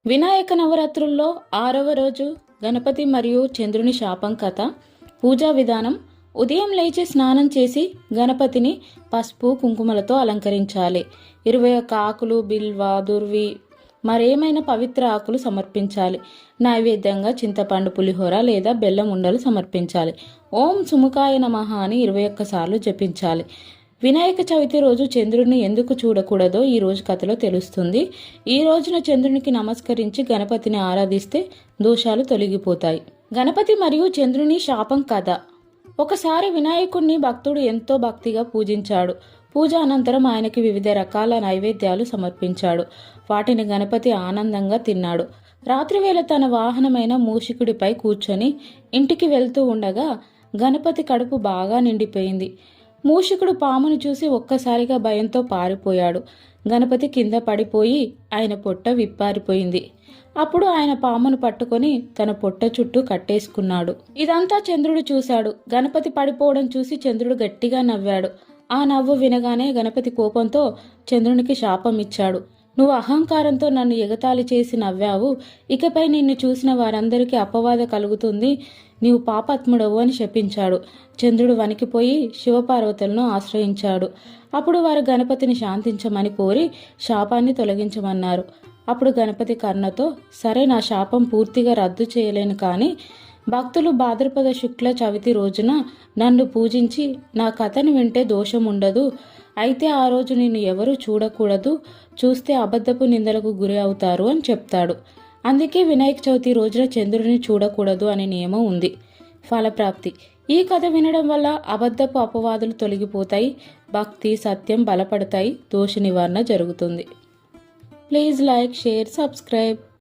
వినాయక నవరాత్రుల్లో 6వ రోజు గణపతి మరియు చంద్రుని శాపం కథ. పూజా విధానం: ఉదయం లేచి స్నానం చేసి గణపతిని పసుపు కుంకుమలతో అలంకరించాలి. 21 ఆకులు, బిల్వ, దుర్వి మరేమైనా పవిత్ర ఆకులు సమర్పించాలి. నైవేద్యంగా చింతపండు పులిహోర లేదా బెల్లం ఉండలు సమర్పించాలి. ఓం సుముఖాయ నమః అని 21 సార్లు జపించాలి. వినాయక చవితి రోజు చంద్రుడిని ఎందుకు చూడకూడదో ఈ రోజు కథలో తెలుస్తుంది. ఈ రోజున చంద్రునికి నమస్కరించి గణపతిని ఆరాధిస్తే దోషాలు తొలగిపోతాయి. గణపతి మరియు చంద్రుని శాపం కథ. ఒకసారి వినాయకుడిని భక్తుడు ఎంతో భక్తిగా పూజించాడు. పూజ అనంతరం ఆయనకి వివిధ రకాల నైవేద్యాలు సమర్పించాడు. వాటిని గణపతి ఆనందంగా తిన్నాడు. రాత్రివేళ తన వాహనమైన మూషికుడిపై కూర్చొని ఇంటికి వెళ్తూ ఉండగా గణపతి కడుపు బాగా నిండిపోయింది. మూషికుడు పామును చూసి ఒక్కసారిగా భయంతో పారిపోయాడు. గణపతి కింద పడిపోయి ఆయన పొట్ట విప్పారిపోయింది. అప్పుడు ఆయన పామును పట్టుకొని తన పొట్ట చుట్టూ కట్టేసుకున్నాడు. ఇదంతా చంద్రుడు చూశాడు. గణపతి పడిపోవడం చూసి చంద్రుడు గట్టిగా నవ్వాడు. ఆ నవ్వు వినగానే గణపతి కోపంతో చంద్రునికి శాపం ఇచ్చాడు. నువ్వు అహంకారంతో నన్ను ఎగతాళి చేసి నవ్వావు. ఇకపై నిన్ను చూసిన వారందరికీ అపవాద కలుగుతుంది. నీవు పాపాత్ముడవు అని శపించాడు. చంద్రుడు వణికిపోయి శివపార్వతులను ఆశ్రయించాడు. అప్పుడు వారు గణపతిని శాంతించమని కోరి శాపాన్ని తొలగించమన్నారు. అప్పుడు గణపతి కర్ణతో, సరే, నా శాపం పూర్తిగా రద్దు చేయలేను, కానీ భక్తులు భాద్రపద శుక్ల చవితి రోజున నన్ను పూజించి నా కథను వింటే దోషం ఉండదు. అయితే ఆ రోజు నిన్ను ఎవరూ చూడకూడదు. చూస్తే అబద్ధపు నిందలకు గురి అవుతారు అని చెప్తాడు. అందుకే వినాయక చవితి రోజున చంద్రుడిని చూడకూడదు అనే నియమం ఉంది. ఫలప్రాప్తి: ఈ కథ వినడం వల్ల అబద్ధపు అపవాదులు తొలగిపోతాయి, భక్తి సత్యం బలపడతాయి, దోష నివారణ జరుగుతుంది. Please like, share, subscribe.